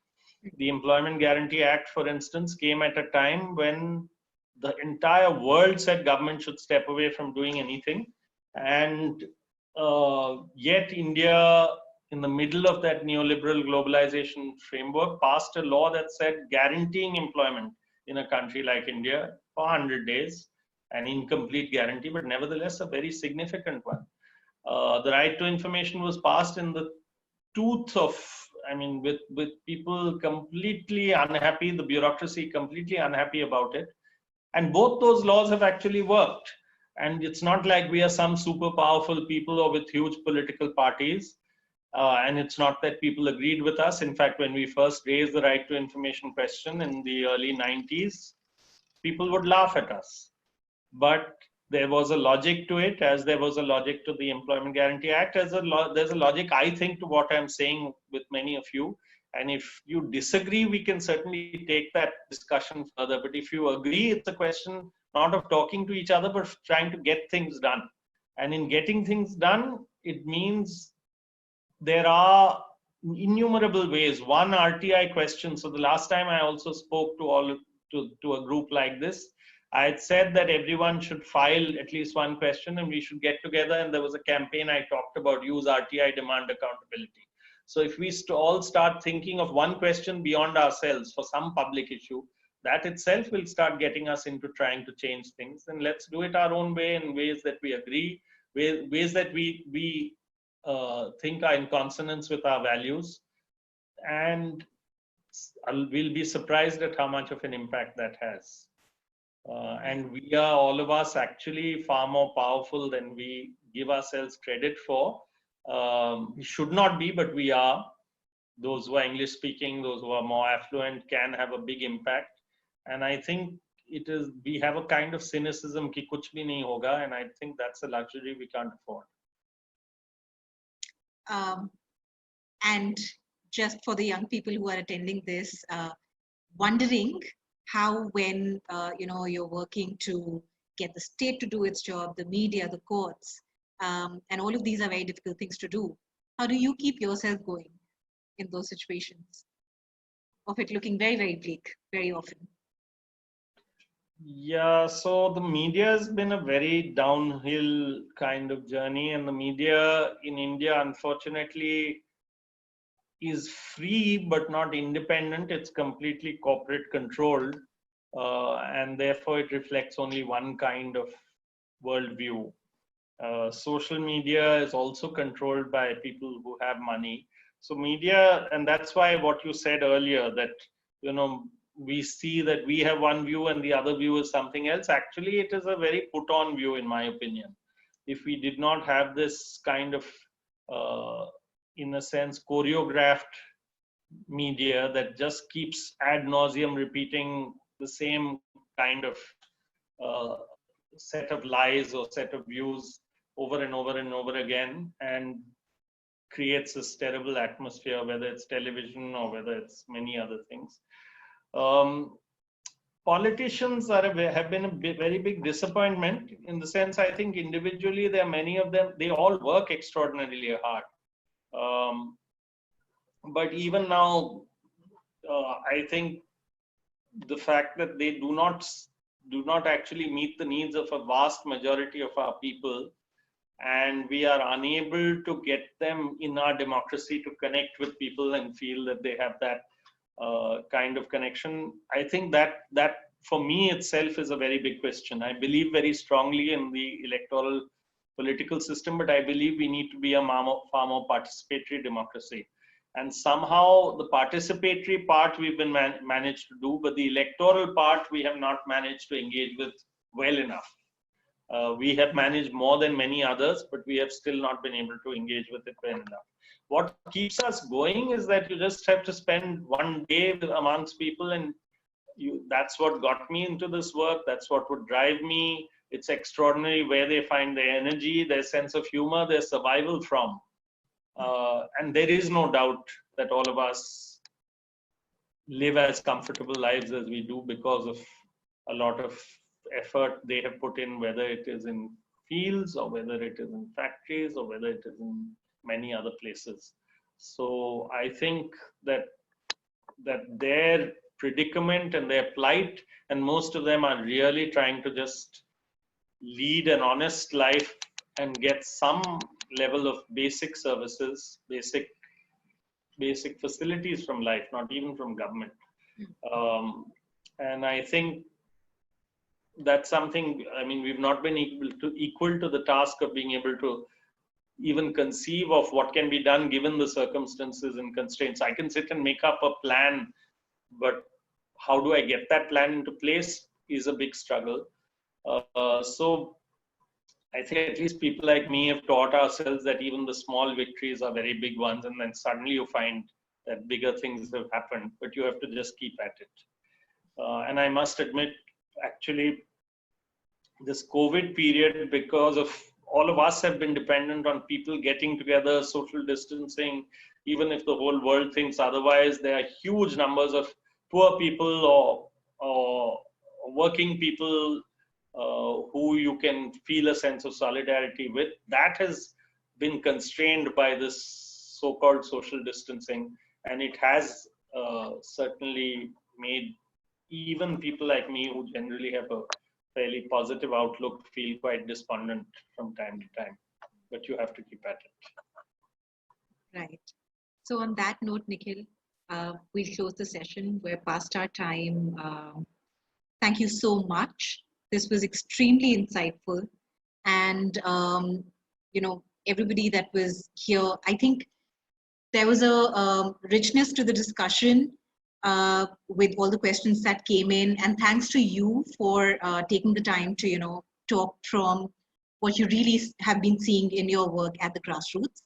The Employment Guarantee Act, for instance, came at a time when the entire world said government should step away from doing anything. And yet India, in the middle of that neoliberal globalization framework, passed a law that said guaranteeing employment in a country like India for 100 days, an incomplete guarantee, but nevertheless a very significant one. The right to information was passed in the tooth of, with people completely unhappy, the bureaucracy completely unhappy about it. And both those laws have actually worked. And it's not like we are some super powerful people or with huge political parties. And it's not that people agreed with us. In fact, when we first raised the right to information question in the early 90s, people would laugh at us. But there was a logic to it, as there was a logic to the Employment Guarantee Act. There's a logic, I think, to what I'm saying with many of you. And if you disagree, we can certainly take that discussion further. But if you agree, it's a question not of talking to each other, but of trying to get things done. And in getting things done, it means there are innumerable ways. One RTI question. So the last time I also spoke to a group like this, I had said that everyone should file at least one question and we should get together. And there was a campaign I talked about, use RTI, demand accountability. So if we all start thinking of one question beyond ourselves for some public issue, that itself will start getting us into trying to change things. And let's do it our own way, in ways that we agree, ways that we think are in consonance with our values. And we'll be surprised at how much of an impact that has. And we are, all of us, actually far more powerful than we give ourselves credit for. We should not be, but we are. Those who are English speaking, those who are more affluent, can have a big impact. And I think we have a kind of cynicism ki kuch bhi nahi hoga, and I think that's a luxury we can't afford. And just for the young people who are attending this, wondering how, when you're working to get the state to do its job, the media, the courts, and all of these are very difficult things to do. How do you keep yourself going in those situations of it looking very, very bleak very often? Yeah, so the media has been a very downhill kind of journey, and the media in India, unfortunately, is free but not independent. It's completely corporate controlled, and therefore it reflects only one kind of worldview. Social media is also controlled by people who have money. So media, and that's why what you said earlier, that you know we see that we have one view and the other view is something else. Actually, it is a very put on view, in my opinion. If we did not have this kind of uh, in a sense choreographed media that just keeps ad nauseum repeating the same kind of uh, set of lies or set of views over and over and over again, and creates this terrible atmosphere, whether it's television or whether it's many other things. Um, Politicians have been a very big disappointment, in the sense, I think individually there are many of them, they all work extraordinarily hard. Um, but even now, I think the fact that they do not actually meet the needs of a vast majority of our people, and we are unable to get them in our democracy to connect with people and feel that they have that kind of connection. I think that for me itself is a very big question. I believe very strongly in the electoral political system, but I believe we need to be a far more participatory democracy. And somehow the participatory part we've been managed to do, but the electoral part we have not managed to engage with well enough. We have managed more than many others, but we have still not been able to engage with it well enough. What keeps us going is that you just have to spend one day amongst people, and that's what got me into this work. That's what would drive me. It's extraordinary where they find their energy, their sense of humor, their survival from. And there is no doubt that all of us live as comfortable lives as we do because of a lot of effort they have put in, whether it is in fields or whether it is in factories or whether it is in many other places. So I think that their predicament and their plight, and most of them are really trying to just lead an honest life and get some level of basic services, basic facilities from life, not even from government. Um, and I think that's something, I mean, we've not been equal to the task of being able to even conceive of what can be done given the circumstances and constraints. I can sit and make up a plan, but how do I get that plan into place is a big struggle. So I think at least people like me have taught ourselves that even the small victories are very big ones, and then suddenly you find that bigger things have happened, but you have to just keep at it. And I must admit, actually, this COVID period, because of all of us have been dependent on people getting together, social distancing, even if the whole world thinks otherwise, there are huge numbers of poor people or working people who you can feel a sense of solidarity with. That has been constrained by this so-called social distancing, and it has certainly made even people like me, who generally have a fairly positive outlook, feel quite despondent from time to time. But you have to keep at it. Right. So on that note, Nikhil, we'll close the session. We're past our time. Thank you so much. This was extremely insightful. And, everybody that was here, I think there was a richness to the discussion with all the questions that came in. And thanks to you for taking the time to, talk from what you really have been seeing in your work at the grassroots.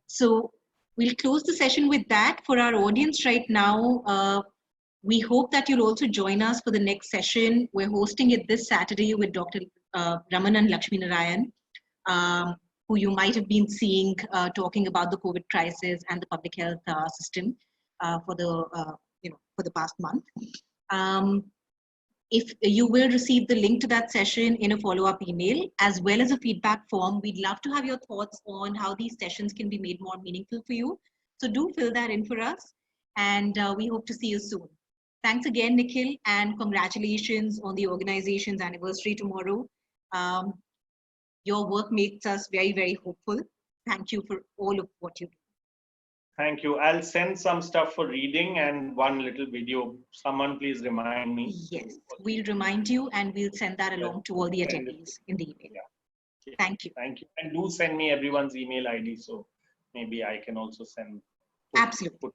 So we'll close the session with that. For our audience right now, we hope that you'll also join us for the next session. We're hosting it this Saturday with Dr. Ramanan Lakshmi Narayan, who you might have been seeing talking about the COVID crisis and the public health system for the past month. If you will receive the link to that session in a follow-up email, as well as a feedback form, we'd love to have your thoughts on how these sessions can be made more meaningful for you. So do fill that in for us, and we hope to see you soon. Thanks again, Nikhil, and congratulations on the organization's anniversary tomorrow. Um, your work makes us very, very hopeful. Thank you for all of what you do. Thank you. I'll send some stuff for reading and one little video. Someone please remind me. Yes, we'll remind you and we'll send that along to all the attendees in the email. Yeah. Thank you. Thank you. And do send me everyone's email ID so maybe I can also send. Absolutely.